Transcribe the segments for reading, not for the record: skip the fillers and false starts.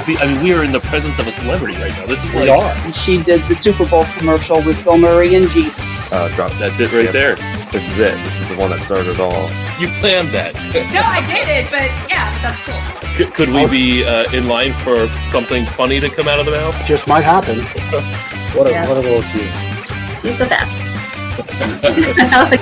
we are in the presence of a celebrity right now. This is We are. She did the Super Bowl commercial with Bill Murray and Jeep. That's it right there. This is it. This is the one that started it all. You planned that. No, I didn't, but yeah, that's cool. Could we be in line for something funny to come out of the mouth? Just might happen. What a little key. She's the best.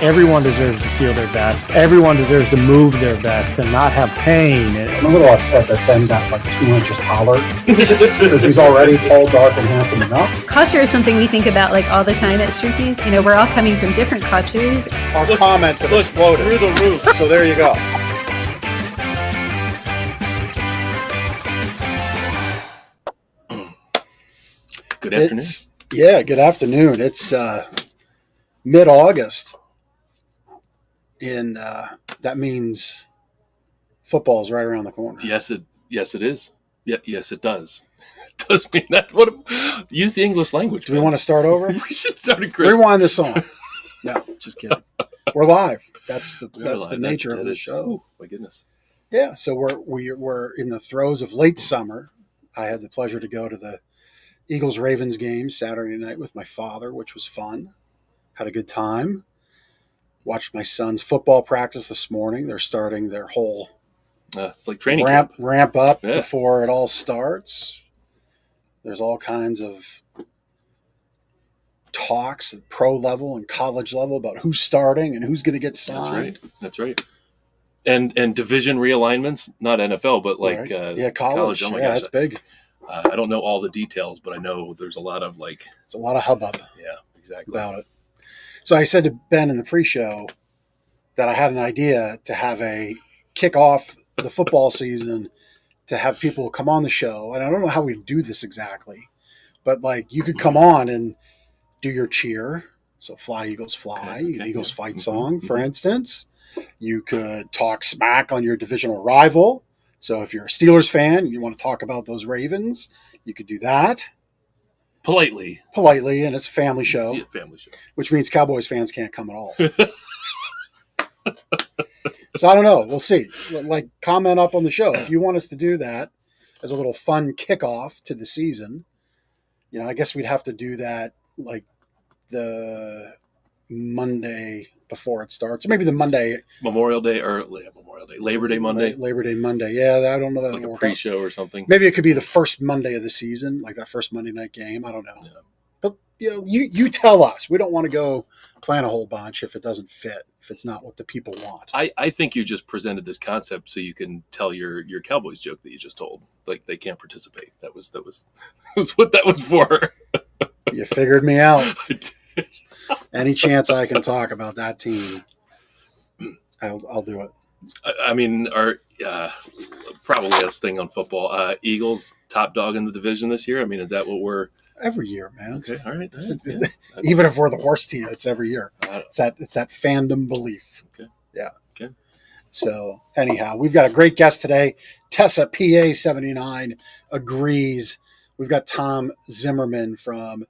Everyone deserves to feel their best. Everyone deserves to move their best and not have pain. I'm a little upset that Ben got like 2 inches taller because he's already tall, dark, and handsome enough. Culture is something we think about like all the time at Strookies. You know, we're all coming from different cultures. Our comments have exploded through the roof. So there you go. Good afternoon. Good afternoon. It's mid-August, and that means football's right around the corner. Yes, it is. Yeah, yes, it does. It does mean that. Use the English language. Do we want to start over? We should start in Chris. Rewind the song. No, just kidding. We're live. That's the nature of the show. Oh, my goodness. Yeah, so we're in the throes of late summer. I had the pleasure to go to the Eagles-Ravens game Saturday night with my father, which was fun. Had a good time. Watched my son's football practice this morning. They're starting their whole it's like training ramp up before it all starts. There's all kinds of talks at pro level and college level about who's starting and who's going to get signed. That's right. And division realignments, not NFL, but like college. Oh my gosh, that's big. I don't know all the details, but I know there's a lot of it's a lot of hubbub. Yeah, exactly about it. So I said to Ben in the pre-show that I had an idea to have a kick off the football season, to have people come on the show. And I don't know how we do this exactly, but like you could come on and do your cheer. So Fly Eagles Fly, Eagles Fight song, for instance. You could talk smack on your divisional rival. So if you're a Steelers fan and you want to talk about those Ravens, you could do that. Politely, and it's a family show. It's a family show. Which means Cowboys fans can't come at all. So I don't know. We'll see. Like, comment up on the show if you want us to do that as a little fun kickoff to the season. You know, I guess we'd have to do that like the Monday before it starts, or maybe the Monday, Labor Day Monday. Labor Day Monday. Yeah, I don't know that like a pre-show or something. Maybe it could be the first Monday of the season, like that first Monday night game. I don't know. Yeah. But you tell us. We don't want to go plan a whole bunch if it doesn't fit, if it's not what the people want. I think you just presented this concept so you can tell your Cowboys joke that you just told. Like they can't participate. That was what that was for. You figured me out. Any chance I can talk about that team, I'll do it. I mean, our probably this thing on football. Eagles top dog in the division this year. I mean, is that what we're every year, man? Okay, all right. Even if we're the worst team, it's every year. It's that fandom belief. Okay. Yeah. Okay. So anyhow, we've got a great guest today. Tessa PA79 agrees. We've got Tom Zimmerman from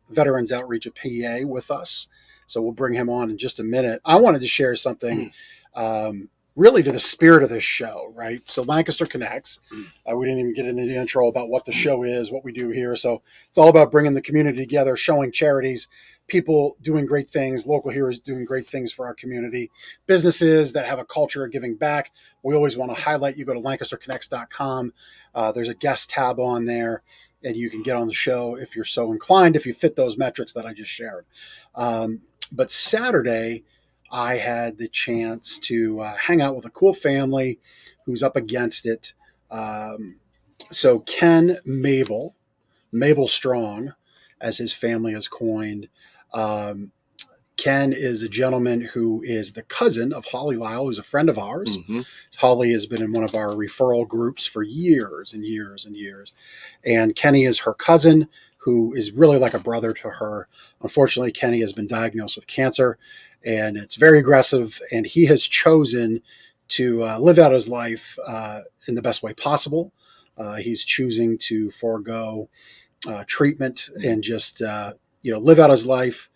Veterans Outreach at PA with us. So we'll bring him on in just a minute. I wanted to share something really to the spirit of this show, right? So Lancaster Connects. We didn't even get into the intro about what the show is, what we do here. So it's all about bringing the community together, showing charities, people doing great things, local heroes doing great things for our community, businesses that have a culture of giving back. We always want to highlight. You go to lancasterconnects.com. There's a guest tab on there, and you can get on the show if you're so inclined, if you fit those metrics that I just shared. But Saturday, I had the chance to hang out with a cool family who's up against it. So Ken Mabel Strong, as his family has coined. Ken is a gentleman who is the cousin of Holly Lyle, who's a friend of ours. Mm-hmm. Holly has been in one of our referral groups for years and years and years. And Kenny is her cousin, who is really like a brother to her. Unfortunately, Kenny has been diagnosed with cancer, and it's very aggressive, and he has chosen to live out his life in the best way possible. He's choosing to forego treatment and just live out his life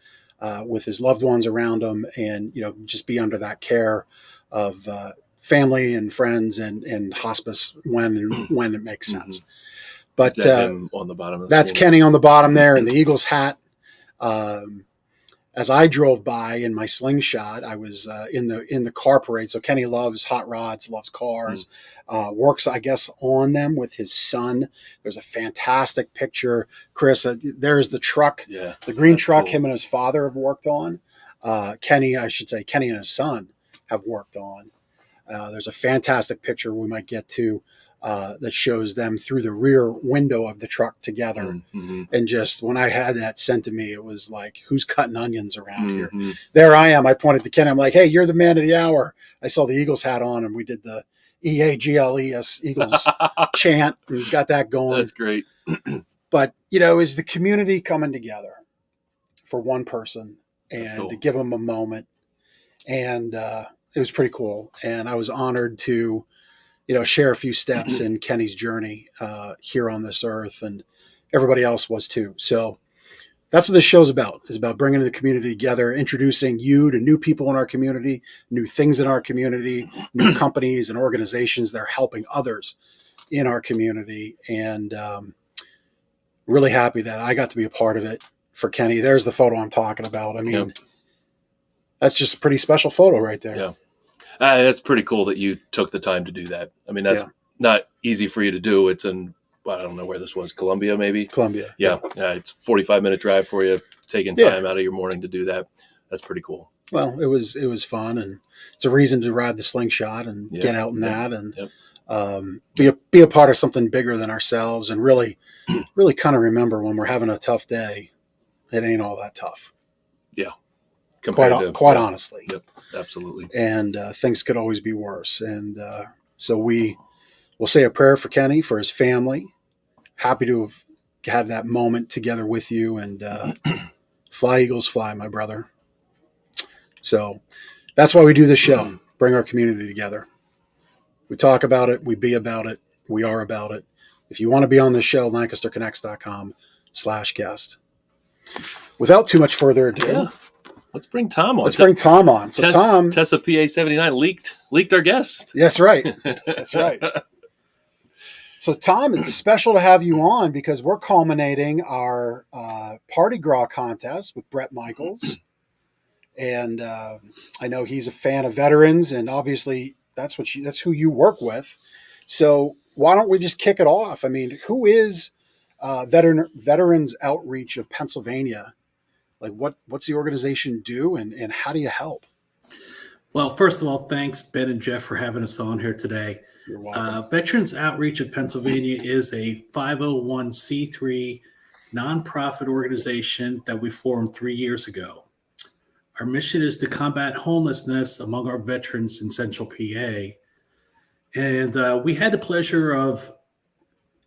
with his loved ones around him, and just be under that care of family and friends and hospice when it makes sense. But Is that him on the bottom of the that's screen? Kenny on the bottom there in the Eagles hat. As I drove by in my slingshot, I was in the car parade. So Kenny loves hot rods, loves cars, works, I guess, on them with his son. There's a fantastic picture, Chris. There's the truck, the green truck. Cool. Him and his father have worked on. Kenny and his son have worked on. There's a fantastic picture we might get to that shows them through the rear window of the truck together. And just when I had that sent to me, it was like, who's cutting onions around here? There I am. I pointed to Kenny. I'm like, hey, you're the man of the hour. I saw the Eagles hat on, and we did the EAGLES Eagles chant and got that going. That's great. But, is the community coming together for one person and to give them a moment. And it was pretty cool. And I was honored to share a few steps in Kenny's journey here on this earth, and everybody else was too. So that's what this show's about. It's about bringing the community together, introducing you to new people in our community, new things in our community, new companies and organizations that are helping others in our community. And really happy that I got to be a part of it for Kenny. There's the photo I'm talking about. I mean, that's just a pretty special photo right there. Yeah. That's pretty cool that you took the time to do that. I mean, that's not easy for you to do. It's in, I don't know where this was, Columbia, maybe? Columbia. Yeah. It's a 45-minute drive for you, taking time out of your morning to do that. That's pretty cool. Well, it was fun, and it's a reason to ride the slingshot and get out in that and be a part of something bigger than ourselves, and really kind of remember when we're having a tough day, it ain't all that tough. Yeah. Quite honestly. Yep, absolutely. And things could always be worse. And so we'll say a prayer for Kenny, for his family. Happy to have had that moment together with you. And fly, Eagles, fly, my brother. So that's why we do this show, bring our community together. We talk about it. We be about it. We are about it. If you want to be on this show, lancasterconnects.com/guest. Without too much further ado, let's bring Tom on. So Tom, Tessa PA 79 leaked our guest. That's right. That's right. So Tom, it's special to have you on because we're culminating our Party Gras contest with Brett Michaels. And I know he's a fan of veterans, and obviously that's who you work with. So why don't we just kick it off? I mean, who is Veterans Outreach of Pennsylvania? Like what's the organization do, and how do you help? Well, first of all, thanks, Ben and Jeff, for having us on here today. You're welcome. Veterans Outreach of Pennsylvania is a 501c3 nonprofit organization that we formed 3 years ago. Our mission is to combat homelessness among our veterans in Central PA. And we had the pleasure of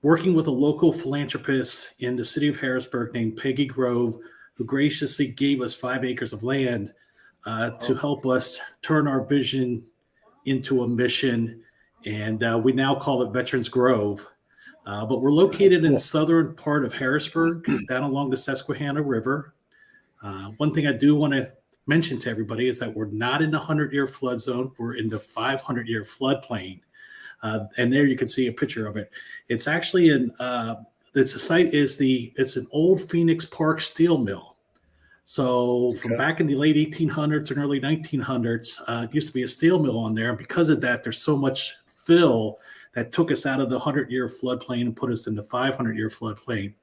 working with a local philanthropist in the city of Harrisburg named Peggy Grove, who graciously gave us 5 acres of land to help us turn our vision into a mission. And we now call it Veterans Grove. But we're located in the southern part of Harrisburg, down along the Susquehanna River. One thing I do want to mention to everybody is that we're not in the 100-year flood zone. We're in the 500-year floodplain. And there you can see a picture of it. It's actually it's an old Phoenix Park steel mill. So from back in the late 1800s and early 1900s, it used to be a steel mill on there. And because of that, there's so much fill that took us out of the 100-year floodplain and put us in the 500-year floodplain.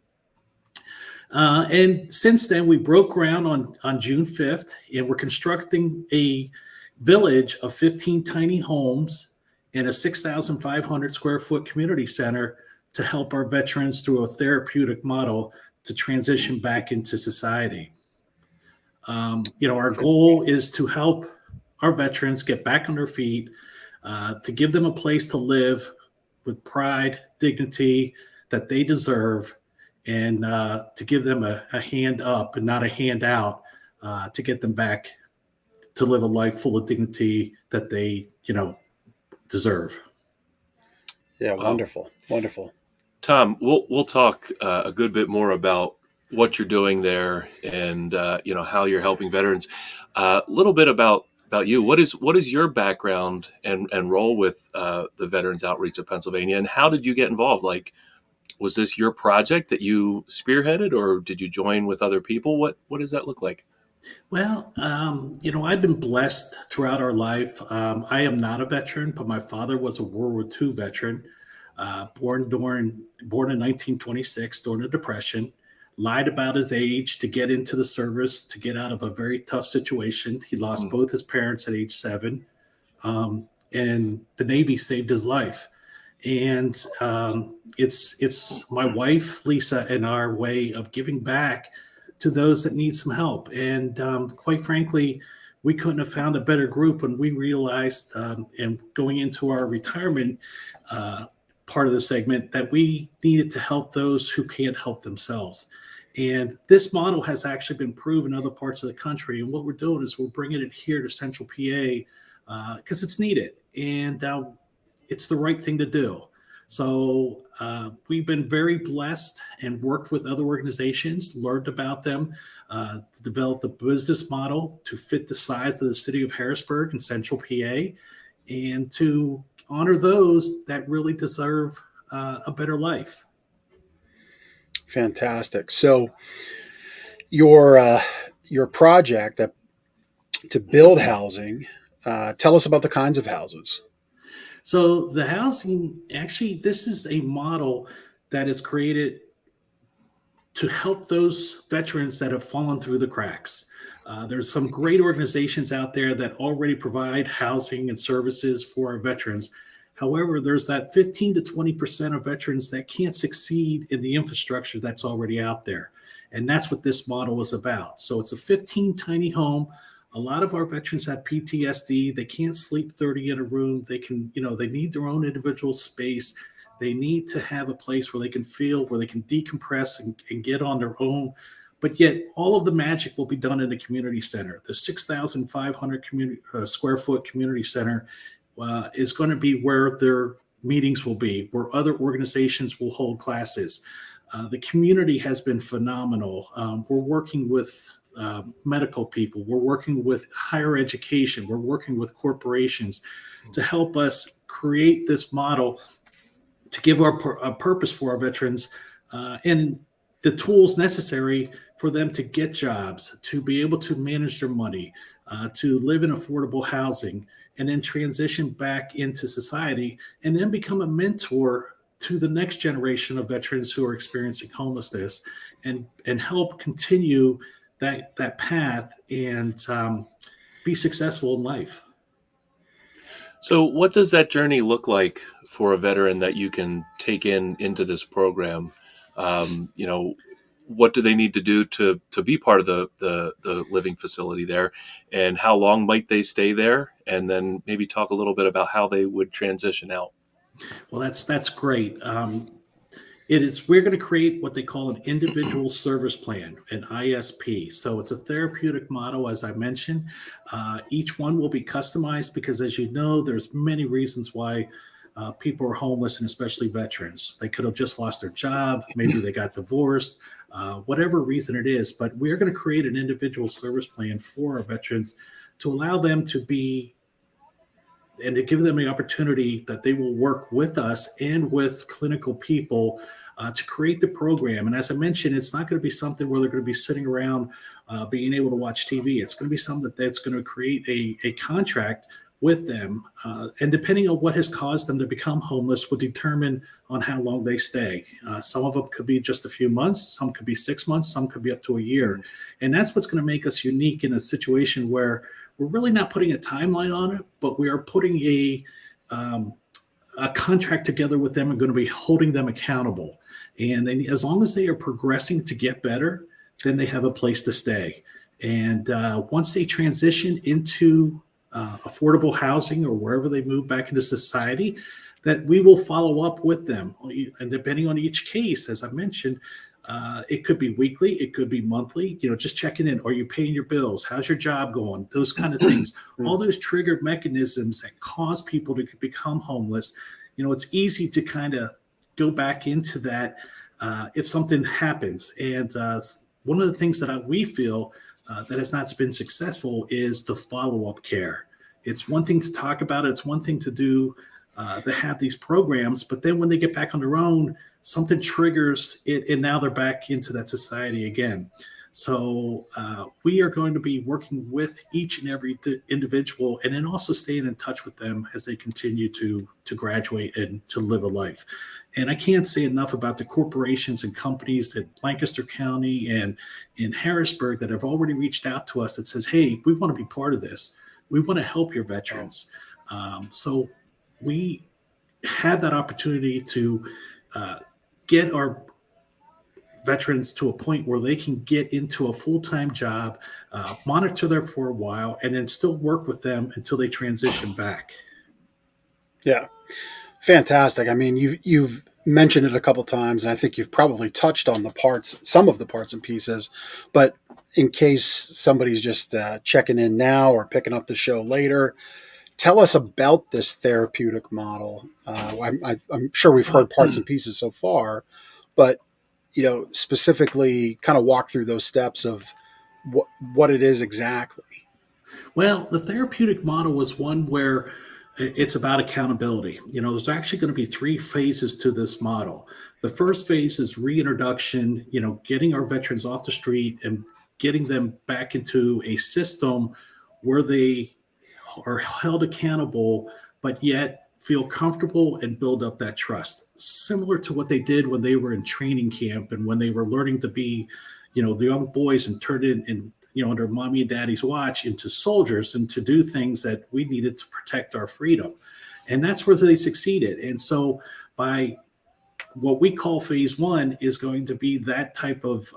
And since then, we broke ground on June 5th, and we're constructing a village of 15 tiny homes and a 6,500 square foot community center to help our veterans through a therapeutic model to transition back into society. Our goal is to help our veterans get back on their feet, to give them a place to live with pride, dignity that they deserve, and to give them a hand up and not a hand out, to get them back to live a life full of dignity that they, deserve. Yeah, wonderful. Wonderful. Tom, we'll talk a good bit more about what you're doing there and how you're helping veterans. A little bit about about you. What is your background and role with the Veterans Outreach of Pennsylvania, and how did you get involved? Like, was this your project that you spearheaded, or did you join with other people? What does that look like? Well, I've been blessed throughout our life. I am not a veteran, but my father was a World War II veteran, born in 1926 during the Depression. Lied about his age to get into the service, to get out of a very tough situation. He lost both his parents at age 7, and the Navy saved his life. And it's my wife Lisa and our way of giving back to those that need some help. And quite frankly, we couldn't have found a better group when we realized, and going into our retirement part of the segment, that we needed to help those who can't help themselves. And this model has actually been proven in other parts of the country. And what we're doing is we're bringing it here to Central PA because it's needed. And it's the right thing to do. So we've been very blessed and worked with other organizations, learned about them, developed a business model to fit the size of the city of Harrisburg and Central PA, and to honor those that really deserve a better life. Fantastic. So your project to build housing, tell us about the kinds of houses. So the housing, actually, this is a model that is created to help those veterans that have fallen through the cracks. There's some great organizations out there that already provide housing and services for our veterans. However, there's that 15 to 20% of veterans that can't succeed in the infrastructure that's already out there. And that's what this model is about. So it's a 15 tiny home. A lot of our veterans have PTSD. They can't sleep 30 in a room. They need their own individual space. They need to have a place where they can feel, where they can decompress and get on their own. But yet all of the magic will be done in the community center. The 6,500 square foot community center is going to be where their meetings will be, where other organizations will hold classes. The community has been phenomenal. We're working with medical people. We're working with higher education. We're working with corporations to help us create this model to give a purpose for our veterans and the tools necessary for them to get jobs, to be able to manage their money, to live in affordable housing, and then transition back into society, and then become a mentor to the next generation of veterans who are experiencing homelessness, and help continue that path and be successful in life. So what does that journey look like for a veteran that you can take into this program? What do they need to do to be part of the living facility there, and how long might they stay there? And then maybe talk a little bit about how they would transition out. Well, that's great. We're going to create what they call an individual service plan, an ISP. So it's a therapeutic model, as I mentioned. Each one will be customized because, as you know, there's many reasons why people are homeless, and especially veterans. They could have just lost their job. Maybe they got divorced, whatever reason it is. But we're going to create an individual service plan for our veterans to allow them to be, and to give them the opportunity that they will work with us and with clinical people to create the program. And as I mentioned, it's not going to be something where they're going to be sitting around being able to watch TV. It's going to be something that's going to create a contract with them. And depending on what has caused them to become homeless will determine on how long they stay. Some of them could be just a few months, some could be 6 months, some could be up to a year. And that's what's going to make us unique in a situation where we're really not putting a timeline on it, but we are putting a contract together with them and going to be holding them accountable. And then as long as they are progressing to get better, then they have a place to stay. And once they transition into affordable housing or wherever they move back into society, that we will follow up with them. And depending on each case, as I mentioned, it could be weekly, it could be monthly, just checking in. Are you paying your bills? How's your job going? Those kind of things. All those triggered mechanisms that cause people to become homeless. It's easy to kind of go back into that if something happens. And one of the things that we feel that has not been successful is the follow-up care. It's one thing to talk about it. It's one thing to do, to have these programs, but then when they get back on their own, something triggers it, and now they're back into that society again. So we are going to be working with each and every individual, and then also staying in touch with them as they continue to graduate and to live a life. And I can't say enough about the corporations and companies at Lancaster County and in Harrisburg that have already reached out to us that says, hey, we want to be part of this. We want to help your veterans. So we have that opportunity to get our veterans to a point where they can get into a full-time job, monitor them for a while, and then still work with them until they transition back. Yeah. Fantastic. I mean, you've mentioned it a couple times, and I think you've probably touched on some of the parts and pieces, but in case somebody's just checking in now or picking up the show later, tell us about this therapeutic model. I'm sure we've heard parts and pieces so far, but specifically kind of walk through those steps of what it is exactly. Well, the therapeutic model was one where it's about accountability. There's actually going to be 3 phases to this model. The first phase is reintroduction, getting our veterans off the street and getting them back into a system where they are held accountable, but yet feel comfortable and build up that trust, similar to what they did when they were in training camp and when they were learning to be, the young boys and turned in and, under mommy and daddy's watch into soldiers and to do things that we needed to protect our freedom. And that's where they succeeded. And so by what we call phase 1 is going to be that type of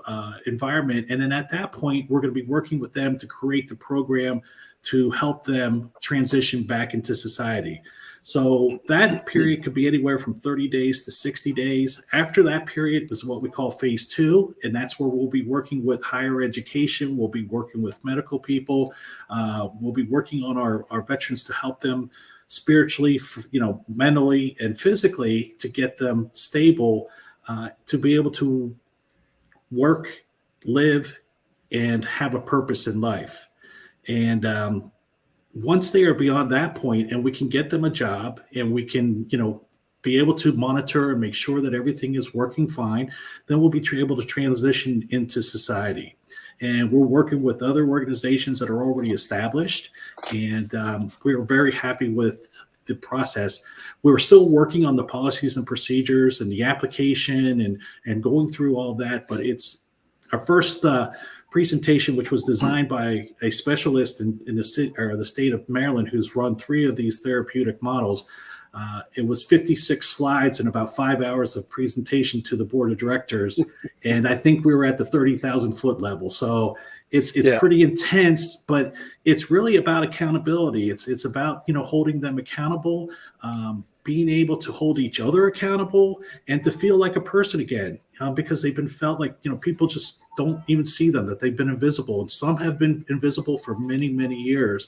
environment. And then at that point, we're going to be working with them to create the program to help them transition back into society. So that period could be anywhere from 30 days to 60 days. After that period is what we call phase 2. And that's where we'll be working with higher education. We'll be working with medical people. We'll be working on our veterans to help them spiritually, mentally and physically to get them stable, to be able to work, live, and have a purpose in life. And once they are beyond that point and we can get them a job and we can, be able to monitor and make sure that everything is working fine, then we'll be able to transition into society. And we're working with other organizations that are already established. And we're very happy with the process. We're still working on the policies and procedures and the application and going through all that. But it's our first presentation, which was designed by a specialist in the state of Maryland, who's run 3 of these therapeutic models. It was 56 slides and about 5 hours of presentation to the board of directors. And I think we were at the 30,000 foot level. So it's pretty intense, but it's really about accountability. It's about, holding them accountable, being able to hold each other accountable and to feel like a person again, because they've been felt like, people just don't even see them, that they've been invisible. And some have been invisible for many, many years.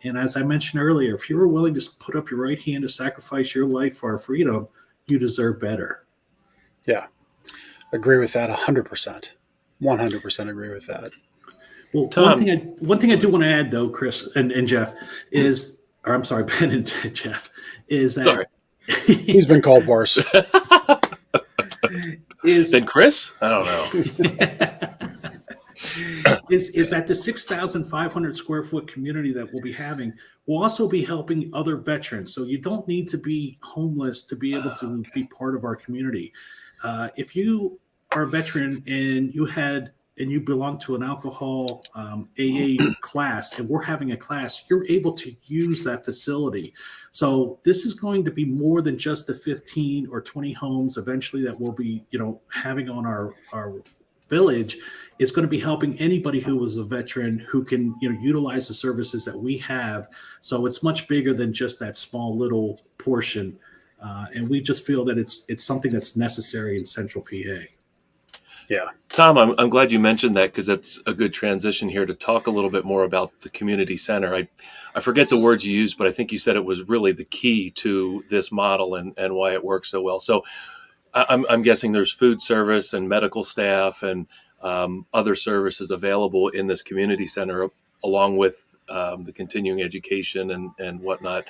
And as I mentioned earlier, if you were willing to put up your right hand to sacrifice your life for our freedom, you deserve better. Yeah. Agree with that 100%. 100% agree with that. Well, Tom, one thing I do want to add though, Chris and Jeff is, or I'm sorry, Ben and Jeff, is that he's been called worse. Then Chris? I don't know. is that the 6,500 square foot community that we'll be having will also be helping other veterans. So you don't need to be homeless to be able to be part of our community. If you are a veteran and you belong to an alcohol AA class, and we're having a class, you're able to use that facility. So this is going to be more than just the 15 or 20 homes eventually that we'll be, having on our village. It's going to be helping anybody who was a veteran who can, utilize the services that we have. So it's much bigger than just that small little portion. And we just feel that it's something that's necessary in Central PA. Yeah. Tom, I'm glad you mentioned that, because that's a good transition here to talk a little bit more about the community center. I forget the words you used, but I think you said it was really the key to this model and why it works so well. So I'm guessing there's food service and medical staff and other services available in this community center, along with the continuing education and whatnot,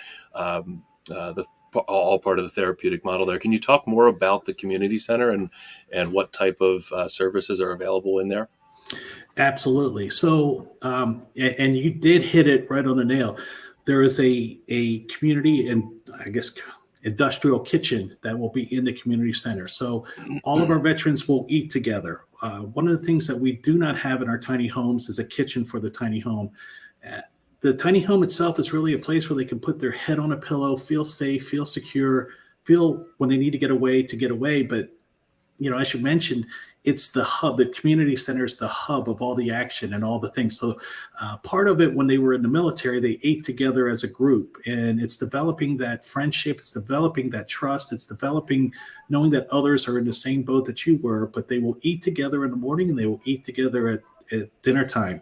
all part of the therapeutic model there. Can you talk more about the community center and what type of services are available in there? Absolutely. So, and you did hit it right on the nail. There is a community and I guess industrial kitchen that will be in the community center. So all of our veterans will eat together. One of the things that we do not have in our tiny homes is a kitchen for the tiny home. The tiny home itself is really a place where they can put their head on a pillow, feel safe, feel secure, feel when they need to get away. But, as you mentioned, it's the hub. The community center is the hub of all the action and all the things. So part of it, when they were in the military, they ate together as a group, and it's developing that friendship. It's developing that trust. It's developing knowing that others are in the same boat that you were, but they will eat together in the morning and they will eat together at dinner time.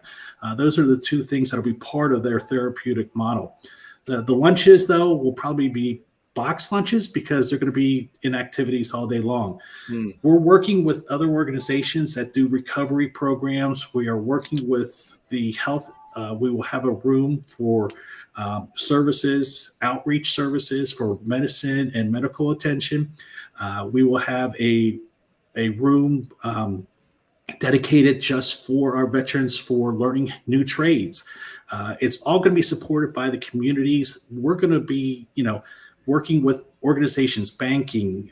Those are the two things that will be part of their therapeutic model. The lunches, though, will probably be box lunches because they're going to be in activities all day long. We're working with other organizations that do recovery programs. We are working with the health. We will have a room for services, outreach services for medicine and medical attention. We will have a room dedicated just for our veterans for learning new trades. It's all going to be supported by the communities. We're going to be, working with organizations, banking,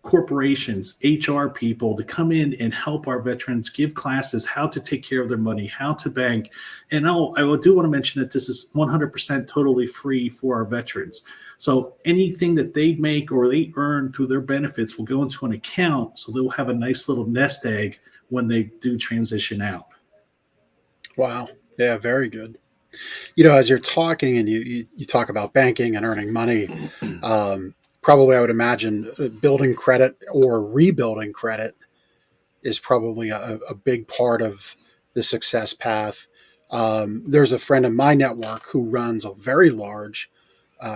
corporations, HR people to come in and help our veterans, give classes how to take care of their money, how to bank. And I do want to mention that this is 100% totally free for our veterans. So anything that they make or they earn through their benefits will go into an account. So they'll have a nice little nest egg when they do transition out. Wow. Yeah, very good. As you're talking and you talk about banking and earning money, probably I would imagine building credit or rebuilding credit is probably a big part of the success path. There's a friend in my network who runs a very large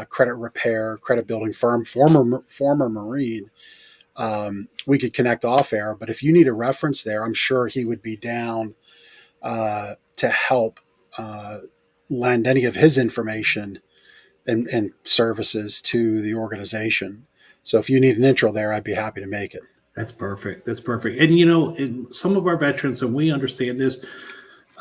credit repair, credit building firm, former Marine. We could connect off air, but if you need a reference there, I'm sure he would be down to help lend any of his information and services to the organization. So if you need an intro there, I'd be happy to make it. That's perfect. And some of our veterans, and we understand this,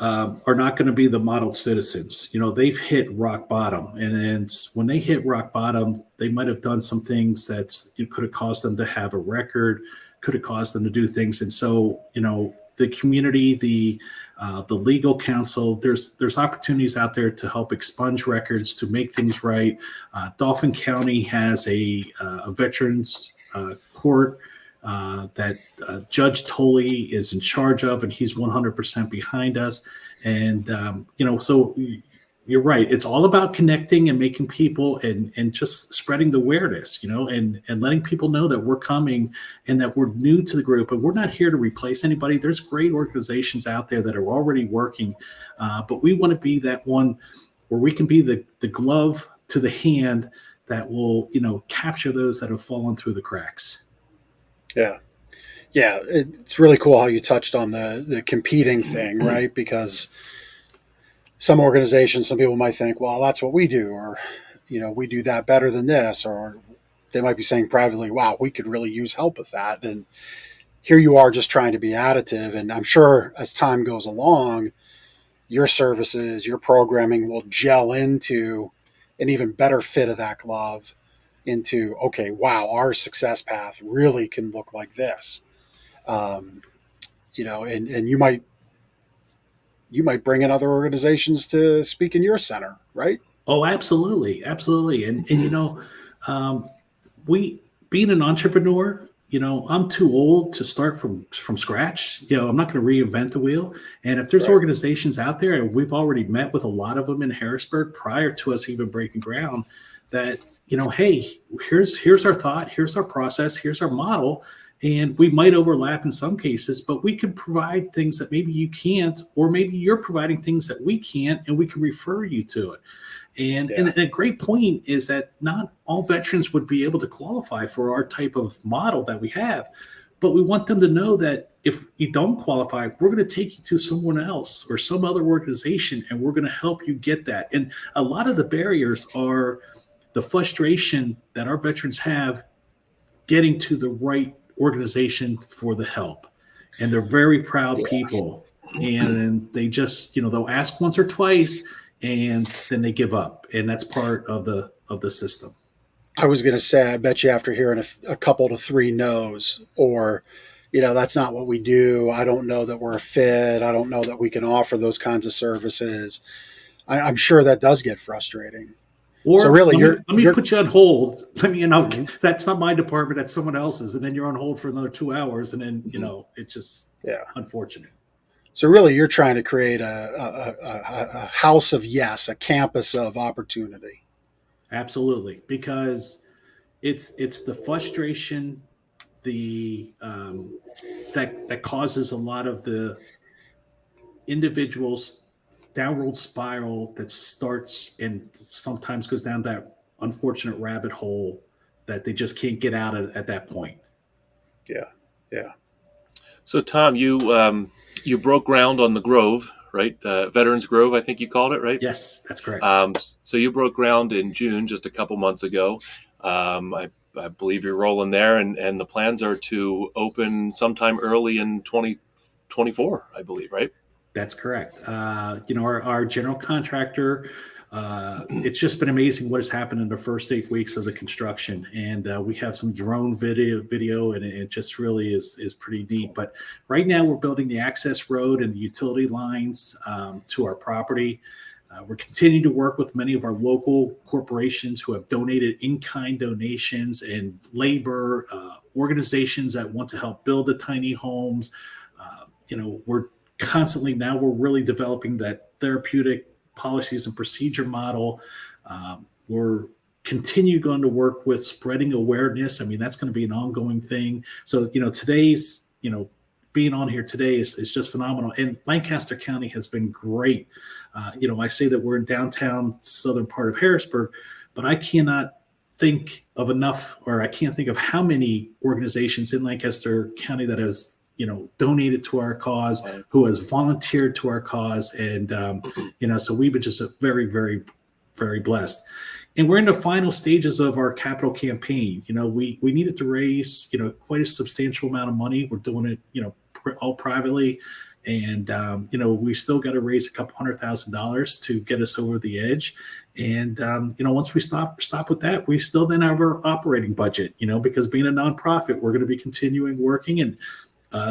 are not going to be the model citizens. They've hit rock bottom, and when they hit rock bottom, they might have done some things that could have caused them to have a record, could have caused them to do things. And so, the community, the legal counsel, there's opportunities out there to help expunge records, to make things right. Dauphin County has a veterans court that Judge Tolley is in charge of, and he's 100% behind us. And, so you're right. It's all about connecting and making people and just spreading the awareness, and letting people know that we're coming and that we're new to the group, and we're not here to replace anybody. There's great organizations out there that are already working, but we want to be that one where we can be the glove to the hand that will, capture those that have fallen through the cracks. Yeah. It's really cool how you touched on the competing thing, right? Because some organizations, some people might think, well, that's what we do, or, we do that better than this, or they might be saying privately, wow, we could really use help with that. And here you are just trying to be additive. And I'm sure as time goes along, your services, your programming will gel into an even better fit of that glove into, okay, wow, our success path really can look like this. And you might bring in other organizations to speak in your center, right? Oh, absolutely. And we, being an entrepreneur, I'm too old to start from scratch. I'm not going to reinvent the wheel. And if there's organizations out there, and we've already met with a lot of them in Harrisburg prior to us even breaking ground, that, hey, here's our thought, here's our process, here's our model. And we might overlap in some cases, but we could provide things that maybe you can't, or maybe you're providing things that we can't, and we can refer you to it. And a great point is that not all veterans would be able to qualify for our type of model that we have, but we want them to know that if you don't qualify, we're going to take you to someone else or some other organization, and we're going to help you get that. And a lot of the barriers are the frustration that our veterans have getting to the right organization for the help. And they're very proud people. And they just, they'll ask once or twice and then they give up. And that's part of the system. I was going to say, I bet you after hearing a couple to three no's, or, that's not what we do. I don't know that we're a fit. I don't know that we can offer those kinds of services. I'm sure that does get frustrating. Or so really, let me put you on hold. That's not my department. That's someone else's. And then you're on hold for another 2 hours. And then, it's just unfortunate. So really, you're trying to create a house of yes, a campus of opportunity. Absolutely. Because it's the frustration, that causes a lot of the individuals downward spiral that starts and sometimes goes down that unfortunate rabbit hole that they just can't get out at that point. Yeah. So Tom, you broke ground on the Grove, right? Veterans Grove, I think you called it, right? Yes, that's correct. So you broke ground in June, just a couple months ago. I believe you're rolling there, and the plans are to open sometime early in 2024, I believe, right? That's correct. Our general contractor, it's just been amazing what has happened in the first 8 weeks of the construction. And we have some drone video, and it just really is pretty neat. But right now we're building the access road and the utility lines to our property. We're continuing to work with many of our local corporations who have donated in-kind donations and labor, organizations that want to help build the tiny homes. We're constantly now we're really developing that therapeutic policies and procedure model. We're going to work with spreading awareness. I mean, that's going to be an ongoing thing. So, today's, being on here today is just phenomenal. And Lancaster County has been great. I say that we're in downtown southern part of Harrisburg, but I cannot think of enough, or I can't think of how many organizations in Lancaster County that has donated to our cause, who has volunteered to our cause. And, so we've been just very, very, very blessed. And we're in the final stages of our capital campaign. We needed to raise, quite a substantial amount of money. We're doing it, all privately. And, we still got to raise a couple $100,000 to get us over the edge. And, once we stop with that, we still then have our operating budget, because being a nonprofit, we're going to be continuing working, and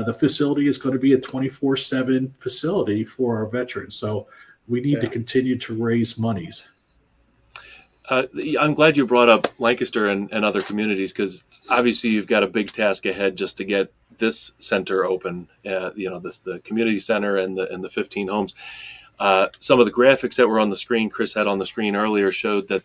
the facility is going to be a 24/7 facility for our veterans. So we need to continue to raise monies. I'm glad you brought up Lancaster and other communities, because obviously you've got a big task ahead just to get this center open, the community center and the 15 homes. Some of the graphics that were on the screen, Chris had on the screen earlier, showed that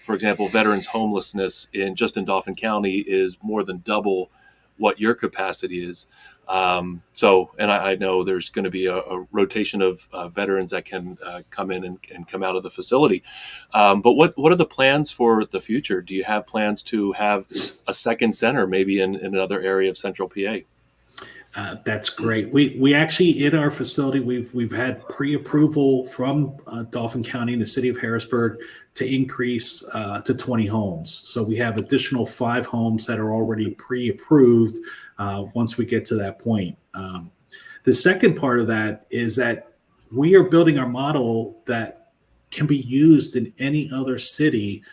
for example, veterans homelessness in Dauphin County is more than double what your capacity is. And I know there's going to be a rotation of veterans that can come in and come out of the facility. But what are the plans for the future? Do you have plans to have a second center, maybe in another area of Central PA? That's great. We actually, in our facility, we've had pre-approval from Dauphin County and the city of Harrisburg to increase to 20 homes. So we have additional 5 homes that are already pre-approved once we get to that point. The second part of that is that we are building our model that can be used in any other city,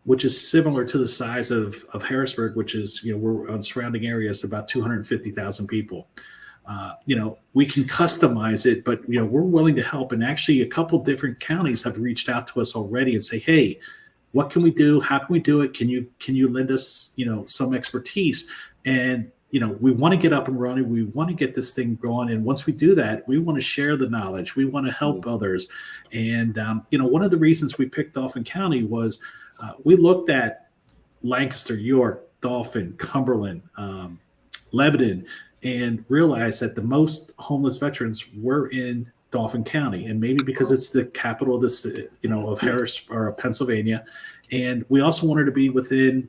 which is similar to the size of Harrisburg, which is, we're on surrounding areas, about 250,000 people. We can customize it, but, we're willing to help. And actually a couple different counties have reached out to us already and say, hey, what can we do? How can we do it? Can you lend us, some expertise? And, we want to get up and running. We want to get this thing going. And once we do that, we want to share the knowledge. We want to help others. And, one of the reasons we picked Dauphin County was we looked at Lancaster, York, Dauphin, Cumberland, Lebanon, and realized that the most homeless veterans were in Dauphin County. And maybe because it's the capital of this, of Harris or Pennsylvania. And we also wanted to be within,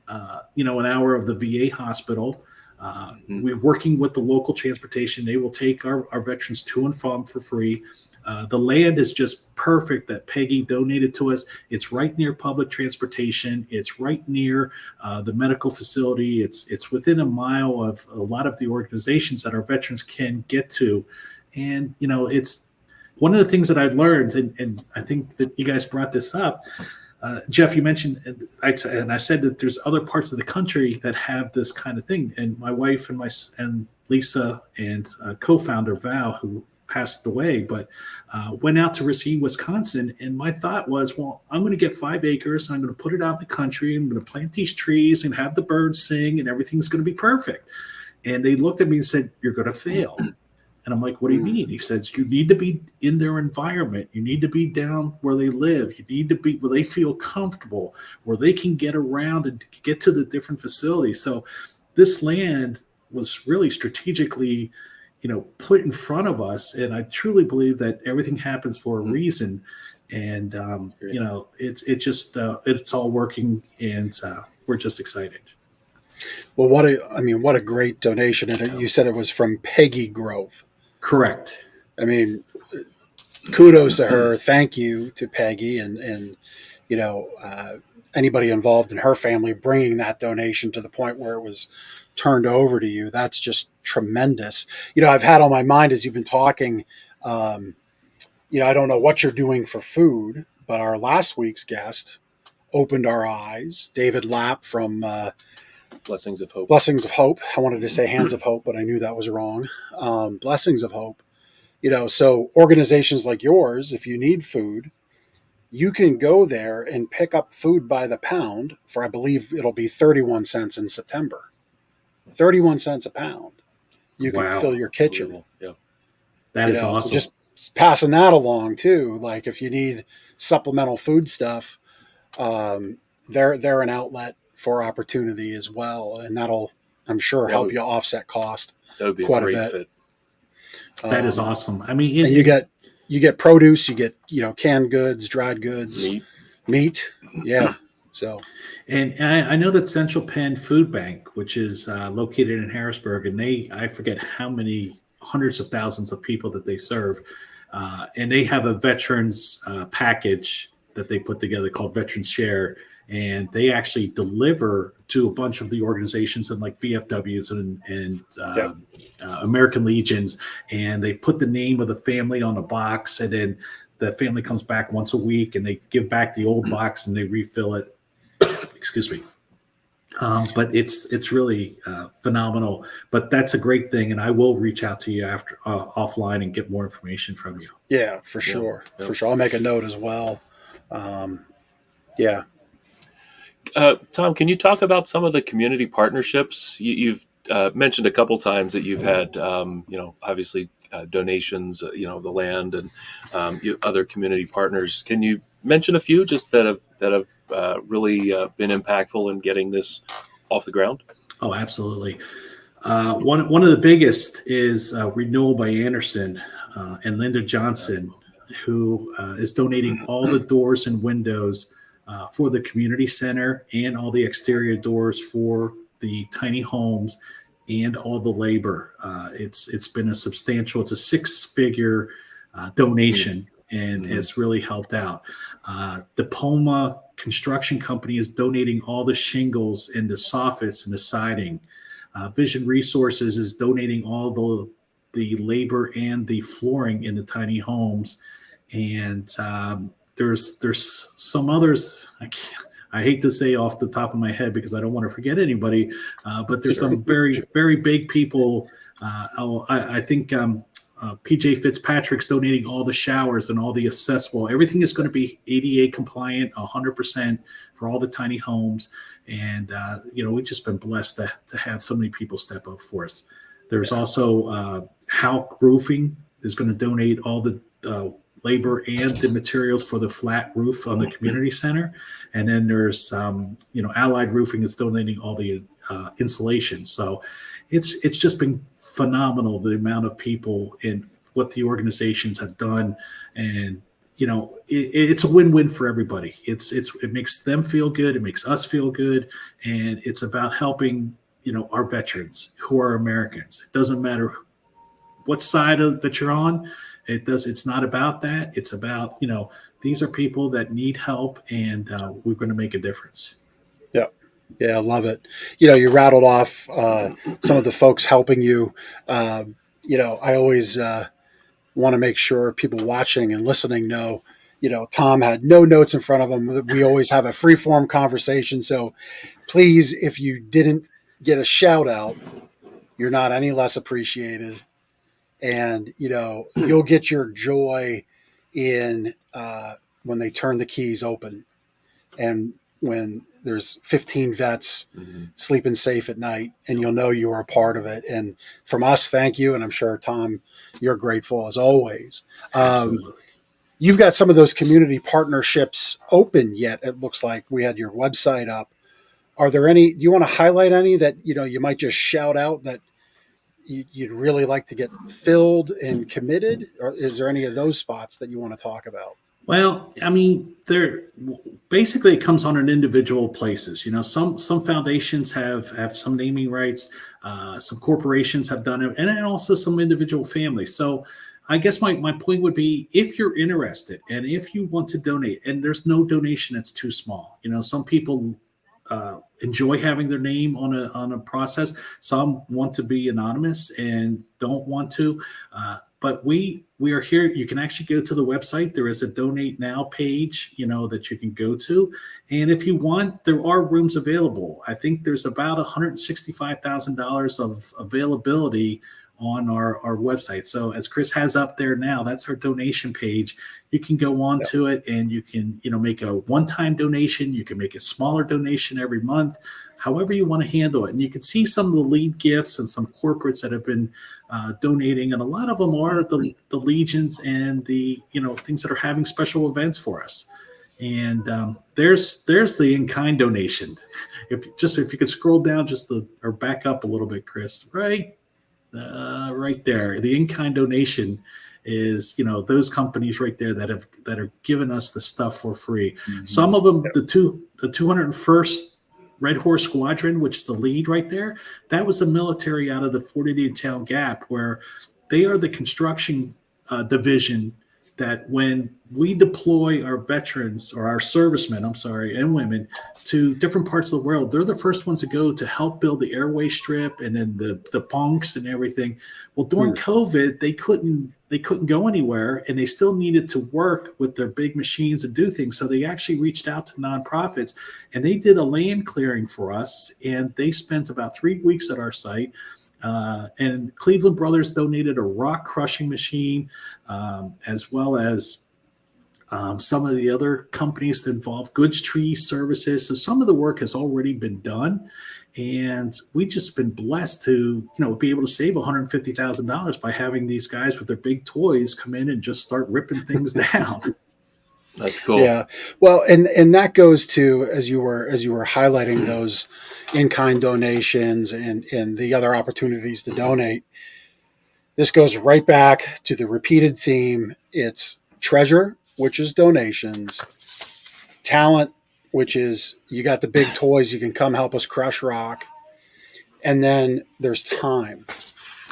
an hour of the VA hospital. We're working with the local transportation. They will take our veterans to and from for free. The land is just perfect that Peggy donated to us. It's right near public transportation. It's right near the medical facility. It's within a mile of a lot of the organizations that our veterans can get to. And, it's one of the things that I learned, and I think that you guys brought this up. Jeff, you mentioned, and I said that there's other parts of the country that have this kind of thing. And my wife and Lisa and co-founder Val, who passed away, but went out to Racine, Wisconsin. And my thought was, well, I'm going to get 5 acres. And I'm going to put it out in the country. I'm going to plant these trees and have the birds sing, and everything's going to be perfect. And they looked at me and said, "You're going to fail." And I'm like, "What do you mean?" He says, "You need to be in their environment. You need to be down where they live. You need to be where they feel comfortable, where they can get around and get to the different facilities." So this land was really strategically, put in front of us. And I truly believe that everything happens for a reason. And, it's all working, and we're just excited. Well, what a great donation. And you said it was from Peggy Grove. Correct. I mean, kudos to her. Thank you to Peggy and anybody involved in her family bringing that donation to the point where it was turned over to you. That's just tremendous. I've had on my mind as you've been talking, I don't know what you're doing for food, but our last week's guest opened our eyes. David Lapp from Blessings of Hope. Blessings of Hope. I wanted to say Hands of Hope, but I knew that was wrong. Blessings of Hope. So organizations like yours, if you need food, you can go there and pick up food by the pound for, I believe it'll be 31 cents in September. 31 cents a pound. You can fill your kitchen. Yeah. That is awesome. So just passing that along too. Like if you need supplemental food stuff, they're an outlet for opportunity as well, and that'll, I'm sure, help you offset cost. That would be quite a great bit. fit. That is awesome. I mean, and you get produce, you get canned goods, dried goods, meat. Yeah. So, and I know that Central Penn Food Bank, which is located in Harrisburg, and I forget how many hundreds of thousands of people that they serve, and they have a veterans package that they put together called Veterans Share. And they actually deliver to a bunch of the organizations and like VFWs and American Legions, and they put the name of the family on the box, and then the family comes back once a week and they give back the old box and they refill it. Excuse me. But it's really phenomenal. But that's a great thing, and I will reach out to you after offline and get more information from you. Yeah, for sure. Yeah. For sure. I'll make a note as well. Yeah. Tom, can you talk about some of the community partnerships? You've mentioned a couple times that you've had, obviously donations, the land and other community partners. Can you mention a few just that have really been impactful in getting this off the ground? Oh, absolutely. One of the biggest is Renewal by Anderson and Linda Johnson, who is donating all the doors and windows for the community center and all the exterior doors for the tiny homes and all the labor. It's been a substantial, it's a 6-figure donation, and it's really helped out. The Poma Construction Company is donating all the shingles and the soffits and the siding. Vision Resources is donating all the labor and the flooring in the tiny homes. And there's some others I hate to say off the top of my head because I don't want to forget anybody, but there's some very, very big people. I think PJ Fitzpatrick's donating all the showers and all the accessible. Everything is going to be ADA compliant, 100% for all the tiny homes. And, we've just been blessed to have so many people step up for us. There's also Houck Roofing is going to donate all the labor and the materials for the flat roof on the community center. And then there's, Allied Roofing is donating all the insulation. So it's just been phenomenal, the amount of people and what the organizations have done. And, it's a win-win for everybody. It makes them feel good. It makes us feel good. And it's about helping, our veterans who are Americans. It doesn't matter what side that you're on. It's not about that. It's about, these are people that need help, and we're going to make a difference. Yeah. Yeah, I love it. You rattled off some of the folks helping you. I always want to make sure people watching and listening know, Tom had no notes in front of him. We always have a free form conversation. So please, if you didn't get a shout out, you're not any less appreciated. And, you'll get your joy in when they turn the keys open, and when there's 15 vets sleeping safe at night, and you'll know you are a part of it. And from us, thank you. And I'm sure, Tom, you're grateful as always. Absolutely. You've got some of those community partnerships open yet. It looks like we had your website up. Are there any, do you want to highlight any that, you might just shout out that you'd really like to get filled and committed? Or is there any of those spots that you want to talk about? Well, I mean, basically it comes on an individual places. Some foundations have some naming rights, some corporations have done it, and then also some individual families. So I guess my point would be, if you're interested and if you want to donate, and there's no donation that's too small. Some people enjoy having their name on a process. Some want to be anonymous and don't want to. But we are here. You can actually go to the website. There is a donate now page, that you can go to. And if you want, there are rooms available. I think there's about $165,000 of availability on our website. So as Chris has up there now, that's our donation page. You can go on to it, and you can, make a one-time donation. You can make a smaller donation every month, however you want to handle it. And you can see some of the lead gifts and some corporates that have been donating, and a lot of them are the legions and the things that are having special events for us. And there's the in-kind donation. If you could scroll down or back up a little bit, Chris, right there, the in-kind donation is those companies right there that are giving us the stuff for free. Some of them, the 201st Red Horse Squadron, which is the lead right there, that was the military out of the Fort Indian Town Gap, where they are the construction division that when we deploy our veterans, or our servicemen, and women, to different parts of the world, they're the first ones to go to help build the airway strip and then the bunks and everything. Well, during COVID, they couldn't go anywhere, and they still needed to work with their big machines and do things. So they actually reached out to nonprofits, and they did a land clearing for us, and they spent about 3 weeks at our site. And Cleveland Brothers donated a rock crushing machine, as well as some of the other companies involved, Goods Tree Services. So some of the work has already been done, and we've just been blessed to, be able to save $150,000 by having these guys with their big toys come in and just start ripping things down. That's cool. Yeah. Well, and that goes to, as you were highlighting those in-kind donations and the other opportunities to donate, this goes right back to the repeated theme. It's treasure, which is donations, talent, which is you got the big toys, you can come help us crush rock, and then there's time.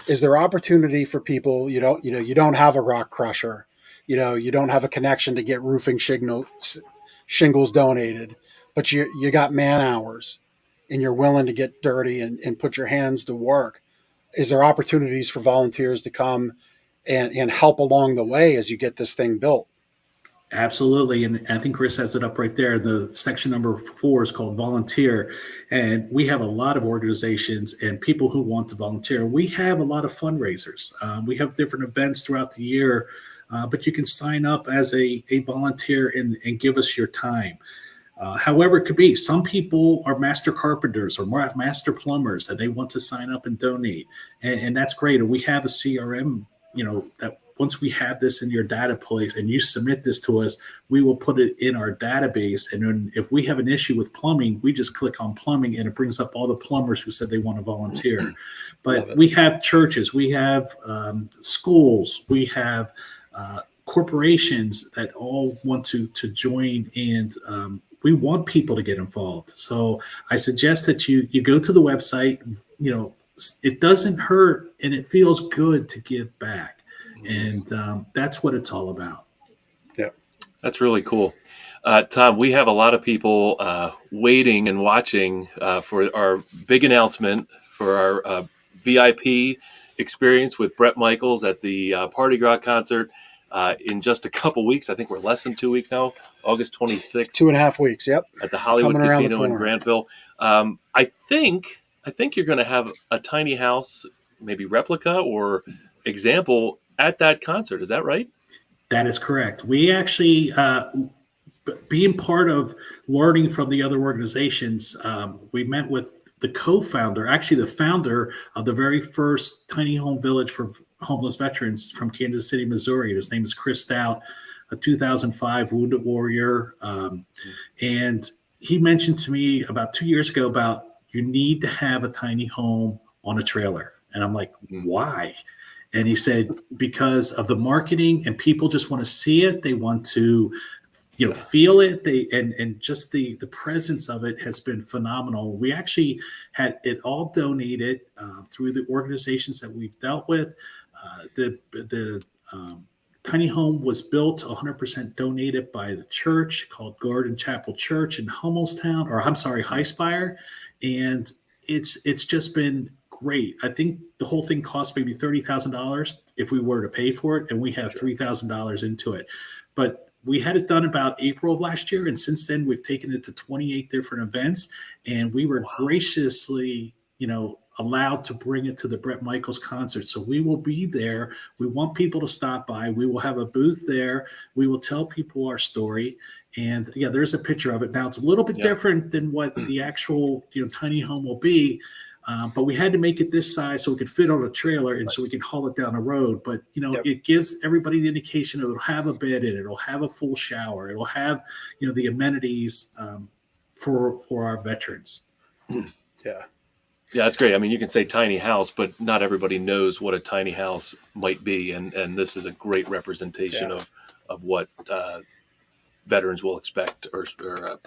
Is there opportunity for people, you don't have a rock crusher, you don't have a connection to get roofing shingles donated, but you got man hours, and you're willing to get dirty and put your hands to work. Is there opportunities for volunteers to come and help along the way as you get this thing built? Absolutely. And I think Chris has it up right there. The section number 4 is called volunteer. And we have a lot of organizations and people who want to volunteer. We have a lot of fundraisers. We have different events throughout the year, but you can sign up as a volunteer and give us your time. However, it could be some people are master carpenters or master plumbers and they want to sign up and donate. And that's great. And we have a CRM, that once we have this in your data place and you submit this to us, we will put it in our database. And then if we have an issue with plumbing, we just click on plumbing and it brings up all the plumbers who said they want to volunteer. But we have churches, we have schools, we have corporations that all want to join and we want people to get involved. So I suggest that you go to the website. It doesn't hurt and it feels good to give back. And that's what it's all about. Yeah. That's really cool. Tom, we have a lot of people waiting and watching for our big announcement for our VIP experience with Bret Michaels at the Party Rock concert in just a couple weeks. I think we're less than 2 weeks now, August 26th. 2.5 weeks, yep. At the Hollywood Coming around the Casino in corner. Grantville. I think you're going to have a tiny house, maybe replica or example at that concert. Is that right? That is correct. We actually, being part of learning from the other organizations, we met with the co-founder, actually the founder of the very first tiny home village for homeless veterans from Kansas City, Missouri. His name is Chris Stout, a 2005 Wounded Warrior. And he mentioned to me about 2 years ago about you need to have a tiny home on a trailer. And I'm like, why? And he said, because of the marketing and people just want to see it. They want to, feel it. And just the presence of it has been phenomenal. We actually had it all donated through the organizations that we've dealt with. The tiny home was built 100% donated by the church called Garden Chapel Church in High Spire. And it's just been great. I think the whole thing cost maybe $30,000 if we were to pay for it, and we have $3,000 into it. But we had it done about April of last year, and since then we've taken it to 28 different events, and we were graciously, allowed to bring it to the Bret Michaels concert. So we will be there. We want people to stop by. We will have a booth there. We will tell people our story. And there's a picture of it. Now it's a little bit different than what the actual, tiny home will be. But we had to make it this size so we could fit on a trailer and so we could haul it down the road. But, it gives everybody the indication it'll have a bed in it. It'll have a full shower. It'll have, the amenities for our veterans. Yeah. Yeah, that's great. I mean, you can say tiny house, but not everybody knows what a tiny house might be. And this is a great representation of what veterans will expect or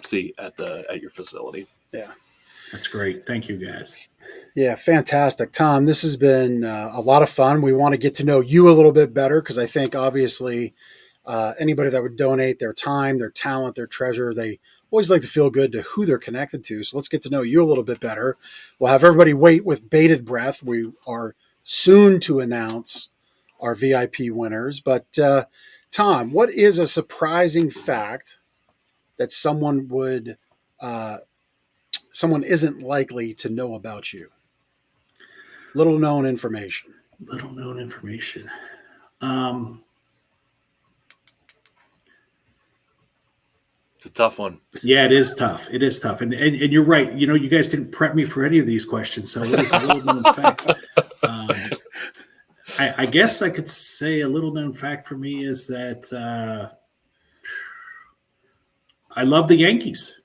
see at your facility. Yeah. That's great. Thank you, guys. Yeah, fantastic. Tom, this has been a lot of fun. We want to get to know you a little bit better because I think obviously anybody that would donate their time, their talent, their treasure, they always like to feel good to who they're connected to. So let's get to know you a little bit better. We'll have everybody wait with bated breath. We are soon to announce our VIP winners. But Tom, what is a surprising fact that someone isn't likely to know about you? Little known information. It's a tough one. Yeah, it is tough. And you're right. You guys didn't prep me for any of these questions. So it is a little known fact. I guess I could say a little known fact for me is that I love the Yankees.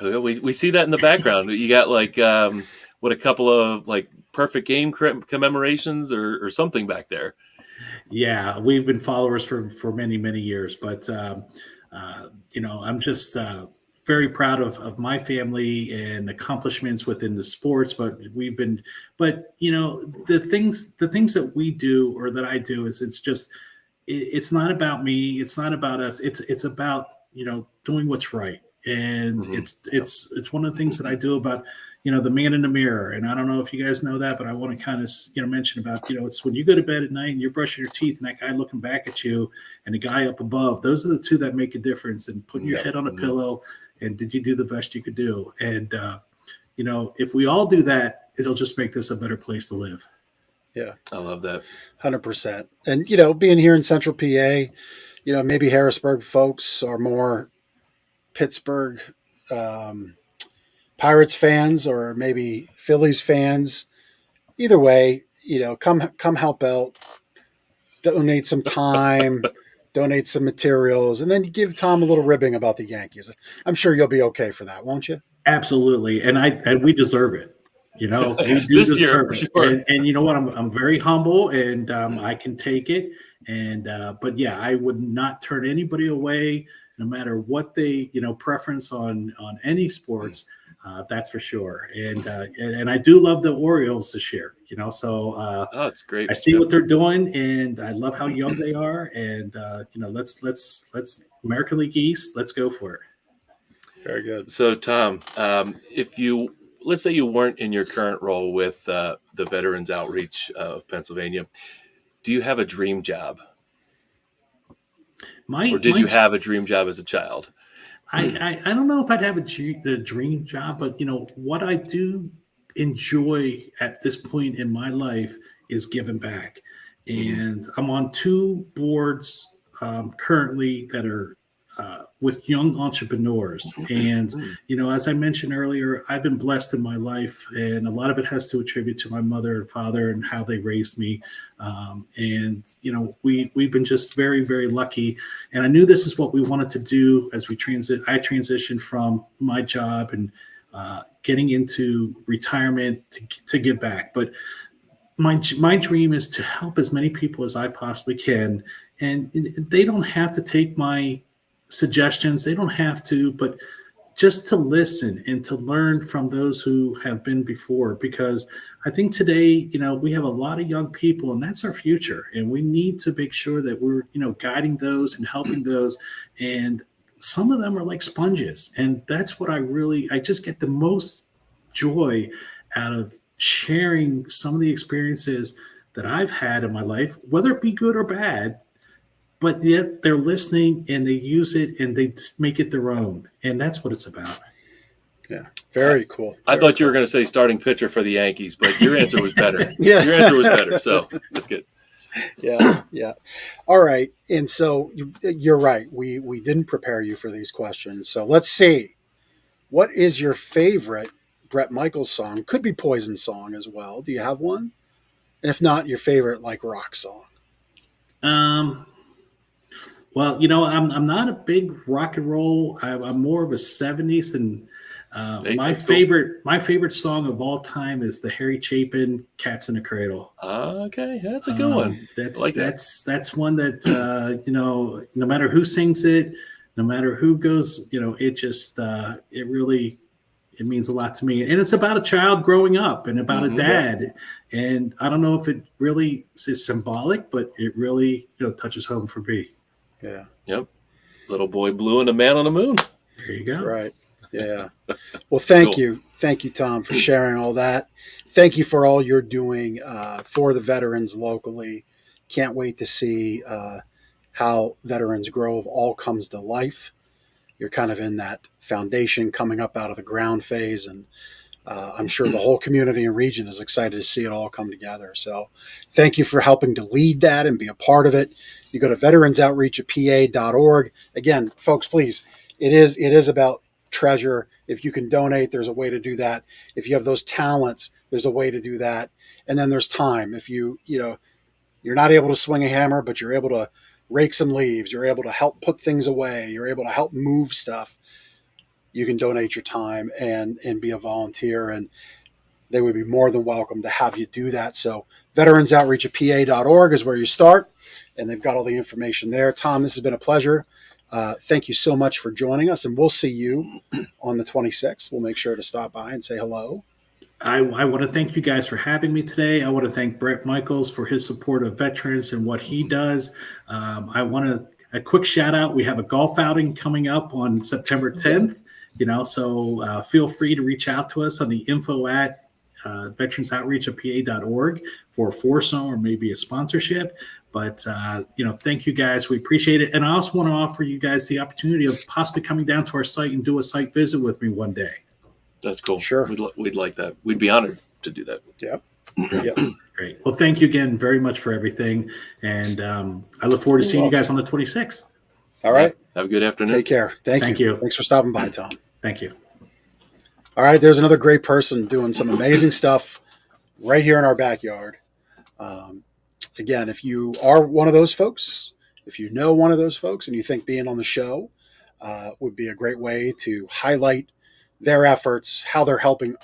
We see that in the background. You got a couple of perfect game commemorations or something back there. Yeah, we've been followers for many, many years, but I'm just very proud of my family and accomplishments within the sports. But the things that we do or that I do it's not about me. It's not about us. It's about doing what's right. And it's one of the things that I do about, the man in the mirror. And I don't know if you guys know that, but I want to kind of, mention about, it's when you go to bed at night and you're brushing your teeth and that guy looking back at you and the guy up above, those are the two that make a difference. And putting your head on a pillow and did you do the best you could do? And, if we all do that, it'll just make this a better place to live. Yeah. I love that. 100%. And, being here in Central PA, maybe Harrisburg folks are more Pittsburgh Pirates fans or maybe Phillies fans. Either way, come help out, donate some time, donate some materials, and then give Tom a little ribbing about the Yankees. I'm sure you'll be okay for that, won't you? Absolutely. And we deserve it. We do This deserve year, it. sure. And you know what? I'm very humble and I can take it. And but yeah, I would not turn anybody away no matter what they preference on any sports. That's for sure. And I do love the Orioles this year. So Oh, it's great. I see what they're doing, and I love how young they are. And let's American League East. Let's go for it. Very good. So, Tom, let's say you weren't in your current role with the Veterans Outreach of Pennsylvania, do you have a dream job? Or did you have a dream job as a child? I don't know if I'd have the dream job, but what I do enjoy at this point in my life is giving back. And I'm on 2 boards currently that are with young entrepreneurs. And, as I mentioned earlier, I've been blessed in my life, and a lot of it has to attribute to my mother and father and how they raised me. We've been just very, very lucky. And I knew this is what we wanted to do as I transitioned from my job and getting into retirement to give back. But my dream is to help as many people as I possibly can. And they don't have to take my suggestions. They don't have to, but just to listen and to learn from those who have been before, because I think today, we have a lot of young people, and that's our future. And we need to make sure that we're, guiding those and helping those. And some of them are like sponges. And that's what I just get the most joy out of sharing some of the experiences that I've had in my life, whether it be good or bad. But yet they're listening and they use it and they make it their own. And that's what it's about. Yeah. Very cool. I thought you were going to say starting pitcher for the Yankees, but your answer was better. Yeah. Your answer was better. So that's good. Yeah. Yeah. All right. And so you're right. We didn't prepare you for these questions. So let's see. What is your favorite Bret Michaels song? Could be Poison song as well. Do you have one? And if not, your favorite rock song? Well, I'm not a big rock and roll. I'm more of a 70s, and my favorite song of all time is the Harry Chapin "Cats in the Cradle." Okay, that's a good one. That's one that no matter who sings it, no matter who goes, it means a lot to me. And it's about a child growing up and about a dad. And I don't know if it really is symbolic, but it really touches home for me. Yeah. Yep. Little Boy Blue and a Man on the Moon. There you go. That's right. Yeah. Well, thank you. Thank you, Tom, for sharing all that. Thank you for all you're doing for the veterans locally. Can't wait to see how Veterans Grove all comes to life. You're kind of in that foundation coming up out of the ground phase, and I'm sure the whole community and region is excited to see it all come together. So thank you for helping to lead that and be a part of it. You go to veteransoutreachpa.org. Again, folks, please, it is about treasure. If you can donate, there's a way to do that. If you have those talents, there's a way to do that. And then there's time. If you're not able to swing a hammer, but you're able to rake some leaves, you're able to help put things away, you're able to help move stuff, you can donate your time and be a volunteer, and they would be more than welcome to have you do that. So veteransoutreachpa.org is where you start, and they've got all the information there. Tom, this has been a pleasure. Thank you so much for joining us, and we'll see you on the 26th. We'll make sure to stop by and say hello. I want to thank you guys for having me today. I want to thank Bret Michaels for his support of veterans and what he does. I want a quick shout out. We have a golf outing coming up on September 10th. So feel free to reach out to us on the info at veteransoutreachpa.org for a foursome or maybe a sponsorship. But, thank you guys. We appreciate it. And I also want to offer you guys the opportunity of possibly coming down to our site and do a site visit with me one day. That's cool. Sure. We'd like that. We'd be honored to do that. Yep. Yep. Great. Well, thank you again very much for everything. And I look forward to seeing you guys on the 26th. All right. Have a good afternoon. Take care. Thank you. Thanks for stopping by, Tom. Thank you. All right. There's another great person doing some amazing stuff right here in our backyard. Again, if you are one of those folks, if you know one of those folks and you think being on the show would be a great way to highlight their efforts, how they're helping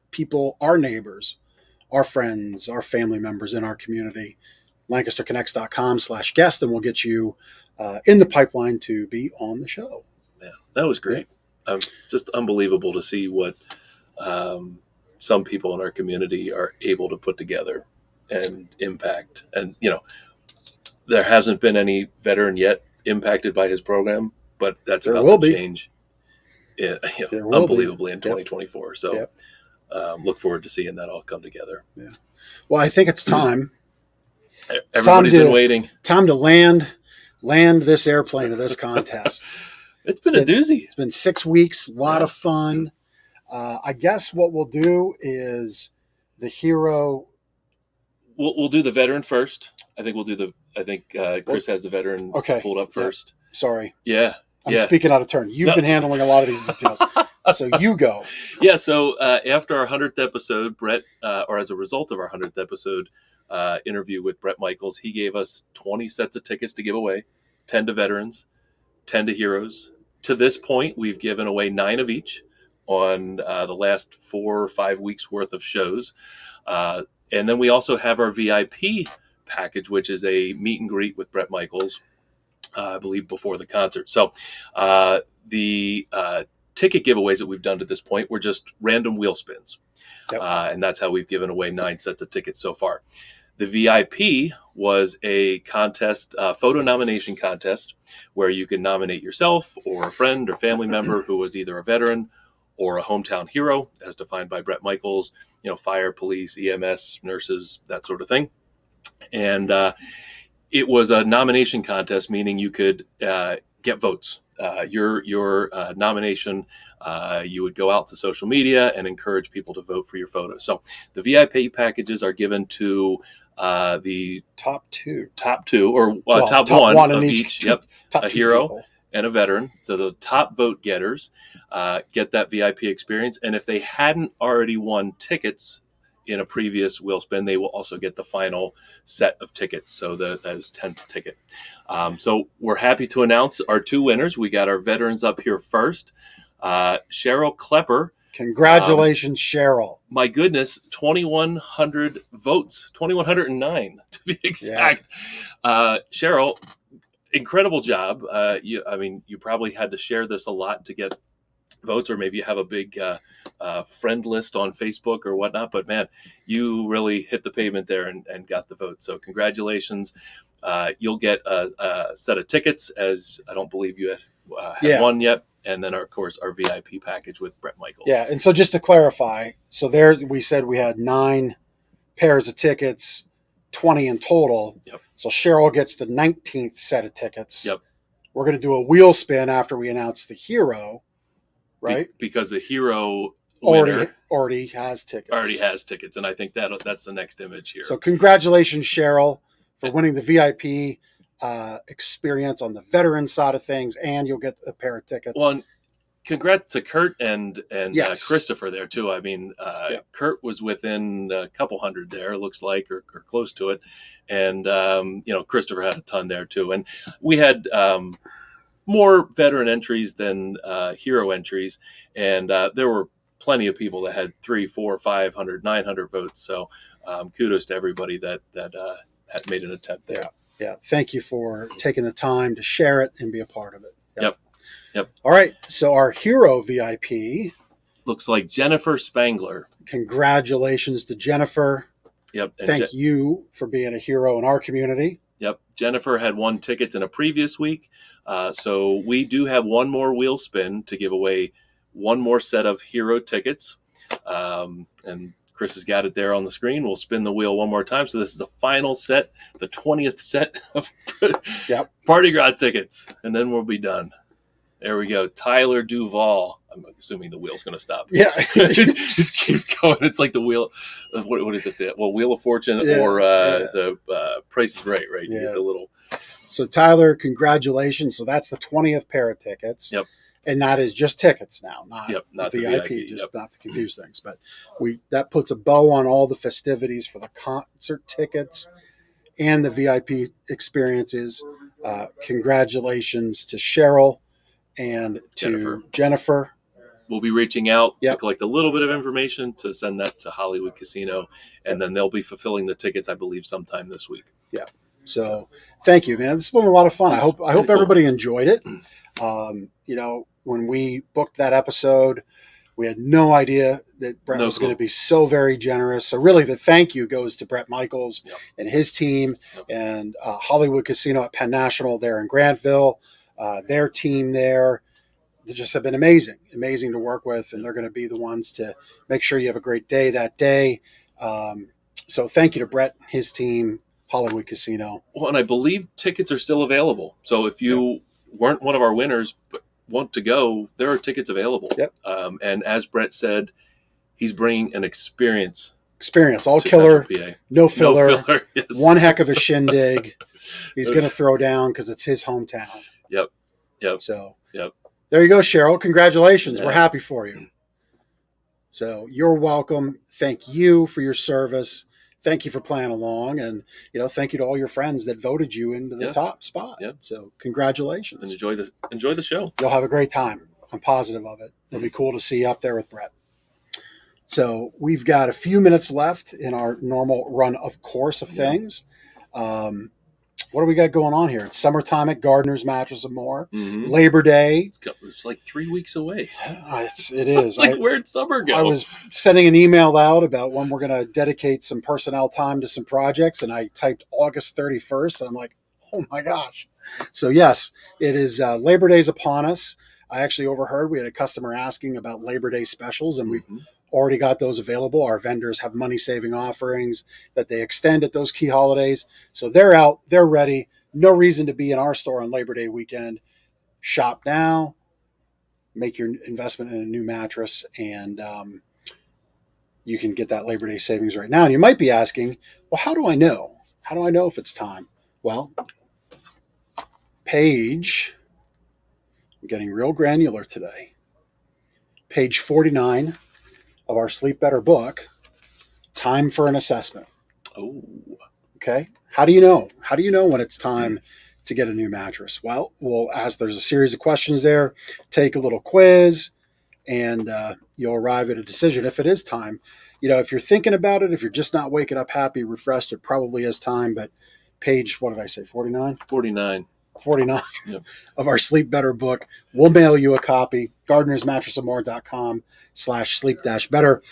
people, our neighbors, our friends, our family members in our community, lancasterconnects.com/guest, and we'll get you in the pipeline to be on the show. man, that was great. Just unbelievable to see what some people in our community are able to put together and impact. And, there hasn't been any veteran yet impacted by his program, but that's There about will to be. change There will unbelievably be. in 2024. So look forward to seeing that all come together. Yeah. Well, I think it's time. Everybody's been waiting. Time to land this airplane of this contest. It's been a doozy. It's been 6 weeks, a lot of fun. I guess what we'll do is the hero. We'll do the veteran first. I think Chris has the veteran pulled up first. Yeah. Sorry. Yeah. I'm speaking out of turn. You've been handling a lot of these details. So you go. Yeah. So after our 100th episode, Brett, or as a result of our 100th episode interview with Brett Michaels, he gave us 20 sets of tickets to give away, 10 to veterans, 10 to heroes. To this point, we've given away 9 of each on the last 4 or 5 weeks worth of shows. And then we also have our VIP package, which is a meet and greet with Brett Michaels, I believe, before the concert. So the ticket giveaways that we've done to this point were just random wheel spins. Yep. And that's how we've given away 9 sets of tickets so far. The VIP was a contest, photo nomination contest, where you can nominate yourself or a friend or family member who was either a veteran or a hometown hero, as defined by Brett Michaels, fire, police, EMS, nurses, that sort of thing. And it was a nomination contest, meaning you could get votes. Your nomination, you would go out to social media and encourage people to vote for your photo. So the VIP packages are given to the top two, or top one of each. Yep, a hero people and a veteran. So the top vote getters get that VIP experience. And if they hadn't already won tickets in a previous wheel spin, they will also get the final set of tickets. So that is 10th ticket. So we're happy to announce our 2 winners. We got our veterans up here first. Cheryl Klepper. Congratulations, Cheryl. My goodness, 2,100 votes, 2,109 to be exact. Yeah. Cheryl, incredible job. You probably had to share this a lot to get votes, or maybe you have a big friend list on Facebook or whatnot, but man, you really hit the pavement there and got the vote. So congratulations. You'll get a set of tickets, as I don't believe you had one yet. And then, of course, our VIP package with Brett Michaels. Yeah, and so just to clarify, so there we said we had 9 pairs of tickets, 20 in total. Yep. So Cheryl gets the 19th set of tickets. Yep. We're going to do a wheel spin after we announce the hero, right? Because the hero already has tickets. And I think that's the next image here. So congratulations, Cheryl, for winning the VIP experience on the veteran side of things, and you'll get a pair of tickets. Well, and congrats to Kurt and yes. Christopher there too. I mean, Kurt was within a couple hundred there, it looks like, or close to it, and Christopher had a ton there too. And we had more veteran entries than hero entries, and there were plenty of people that had 300, 400, 500, 900 votes. So kudos to everybody that had made an attempt there. Yeah, thank you for taking the time to share it and be a part of it. Yep. All right, so our hero VIP looks like Jennifer Spangler. Congratulations to Jennifer. Yep. Thank you for being a hero in our community. Yep. Jennifer had won tickets in a previous week. So we do have one more wheel spin to give away one more set of hero tickets. And Chris has got it there on the screen. We'll spin the wheel one more time. So this is the final set, the 20th set of Party Gras tickets. And then we'll be done. There we go. Tyler Duvall. I'm assuming the wheel's going to stop. Yeah. It just keeps going. It's like the wheel. What is it? Wheel of Fortune or the Price is Right, right? You get the little. So Tyler, congratulations. So that's the 20th pair of tickets. Yep. And that is just tickets now, not VIP, just not to confuse things. But that puts a bow on all the festivities for the concert tickets and the VIP experiences. Congratulations to Cheryl and to Jennifer. We'll be reaching out to collect a little bit of information to send that to Hollywood Casino, and then they'll be fulfilling the tickets, I believe, sometime this week. Yeah. So thank you, man. This has been a lot of fun. I hope everybody enjoyed it. when we booked that episode, we had no idea that Brett was going to be so very generous. So really the thank you goes to Brett Michaels and his team and Hollywood Casino at Penn National there in Grantville, their team there. They just have been amazing to work with, and they're going to be the ones to make sure you have a great day that day. So thank you to Brett, his team, Hollywood Casino. Well, and I believe tickets are still available. So if you weren't one of our winners but want to go, there are tickets available. Yep. And as Brett said, he's bringing an experience, all killer, no filler, yes. One heck of a shindig. He's going to throw down because it's his hometown. Yep. So there you go, Cheryl. Congratulations. We're happy for you. So you're welcome. Thank you for your service. Thank you for playing along, and thank you to all your friends that voted you into the top spot. Yeah. So congratulations. And enjoy the show. You'll have a great time. I'm positive of it. It'll be cool to see you up there with Brett. So we've got a few minutes left in our normal run of course of things. What do we got going on here? It's summertime at Gardner's Mattress and More. Mm-hmm. Labor Day. It's like 3 weeks away. It is. It's where'd summer go? I was sending an email out about when we're going to dedicate some personnel time to some projects, and I typed August 31st, and I'm like, oh my gosh. So yes, it is Labor Day's upon us. I actually overheard we had a customer asking about Labor Day specials, and we've already got those available. Our vendors have money-saving offerings that they extend at those key holidays. So they're out, they're ready. No reason to be in our store on Labor Day weekend. Shop now, make your investment in a new mattress, and you can get that Labor Day savings right now. And you might be asking, well, how do I know? How do I know if it's time? Well, page, I'm getting real granular today. Page 49 of our Sleep Better book, time for an assessment. Oh. Okay. How do you know? How do you know when it's time to get a new mattress? Well, there's a series of questions there. Take a little quiz, and you'll arrive at a decision if it is time. If you're thinking about it, if you're just not waking up happy, refreshed, it probably is time. But page, what did I say, 49? 49 of our Sleep Better book. We'll mail you a copy. GardnersMattressandMore.com/sleep-better.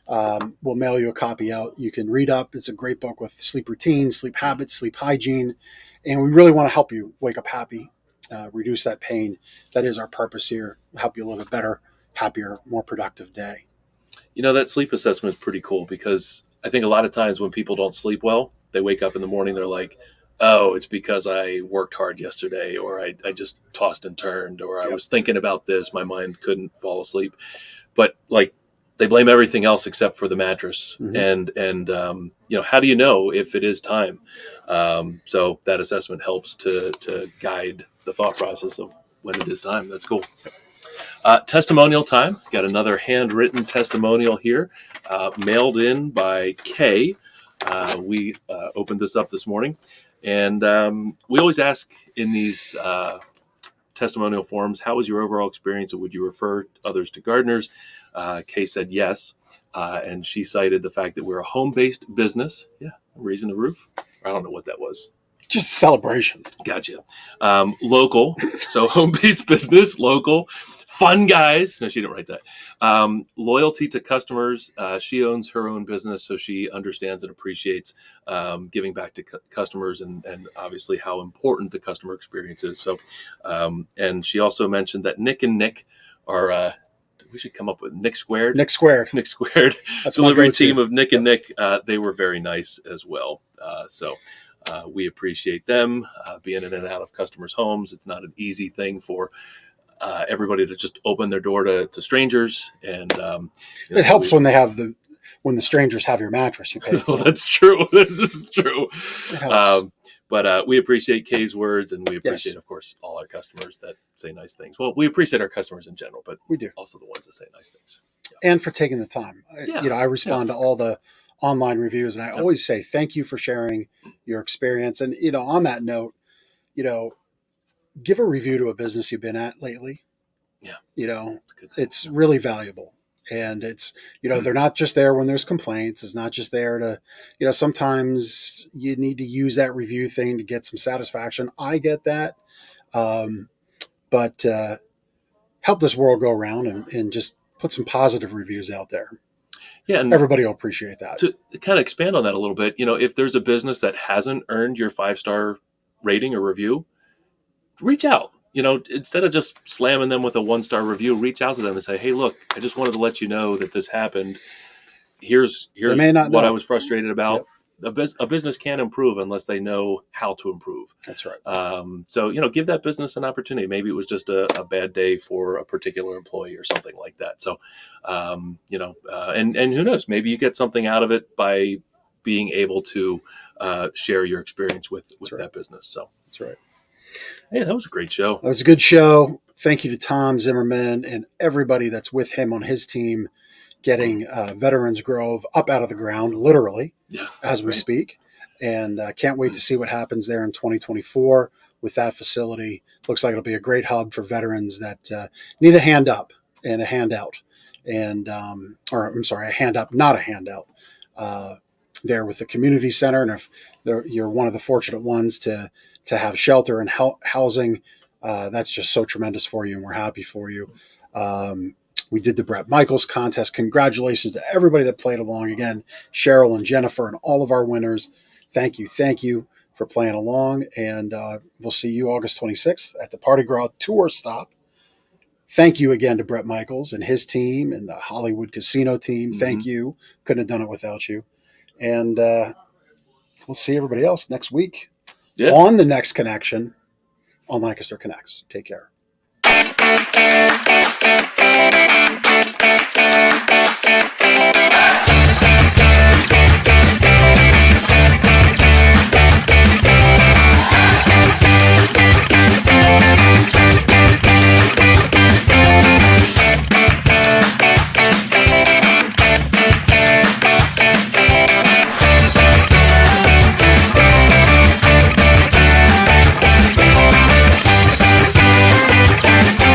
We'll mail you a copy out. You can read up. It's a great book with sleep routines, sleep habits, sleep hygiene. And we really want to help you wake up happy, reduce that pain. That is our purpose here. Help you live a better, happier, more productive day. That sleep assessment is pretty cool because I think a lot of times when people don't sleep well, they wake up in the morning, they're like, oh, it's because I worked hard yesterday, or I just tossed and turned, or I was thinking about this. My mind couldn't fall asleep. But they blame everything else except for the mattress. Mm-hmm. And how do you know if it is time? So that assessment helps to guide the thought process of when it is time. That's cool. Testimonial time. Got another handwritten testimonial here, mailed in by Kay. We opened this up this morning. And we always ask in these testimonial forms, how was your overall experience, and would you refer others to Gardner's? Kay said yes, and she cited the fact that we're a home-based business. Yeah, raising the roof. I don't know what that was. Just a celebration. Gotcha. Local, so home-based business, local. Fun guys. No, she didn't write that. Loyalty to customers. She owns her own business, so she understands and appreciates giving back to customers and obviously how important the customer experience is. So, and she also mentioned that Nick and Nick are, we should come up with Nick Squared. Nick Squared. That's delivery team of Nick and Nick. They were very nice as well. So we appreciate them being in and out of customers' homes. It's not an easy thing for everybody to just open their door to strangers, and it helps when the strangers have your mattress you pay for. Well, that's true. This is true. But we appreciate Kay's words, and we appreciate, of course, all our customers that say nice things. Well, we appreciate our customers in general, but we do also the ones that say nice things. And for taking the time. I respond to all the online reviews, and I always say thank you for sharing your experience. And on that note, give a review to a business you've been at lately. Yeah. It's really valuable. And it's, they're not just there when there's complaints. It's not just there to, sometimes you need to use that review thing to get some satisfaction. I get that. But help help this world go around and just put some positive reviews out there. Yeah, and Everybody will appreciate that. to kind of expand on that a little bit, if there's a business that hasn't earned your 5-star rating or review, reach out. Instead of just slamming them with a 1-star review, reach out to them and say, "Hey, look, I just wanted to let you know that this happened. Here's may not what know. I was frustrated about." A business can't improve unless they know how to improve. That's right. So give that business an opportunity. Maybe it was just a bad day for a particular employee or something like that. So, and who knows? Maybe you get something out of it by being able to share your experience with that business. So that's right. Hey, that was a great show. That was a good show. Thank you to Tom Zimmerman and everybody that's with him on his team, getting Veterans Grove up out of the ground, literally, as we speak. And can't wait to see what happens there in 2024 with that facility. Looks like it'll be a great hub for veterans that need a hand up and a handout. And, a hand up, not a handout, there with the community center. And if you're one of the fortunate ones to have shelter and housing, that's just so tremendous for you. And we're happy for you. We did the Brett Michaels contest. Congratulations to everybody that played along. Again, Cheryl and Jennifer and all of our winners. Thank you for playing along. And we'll see you August 26th at the Party Gras Tour Stop. Thank you again to Brett Michaels and his team and the Hollywood Casino team. Mm-hmm. Thank you. Couldn't have done it without you. And we'll see everybody else next week on the next connection on Lancaster Connects. Take care.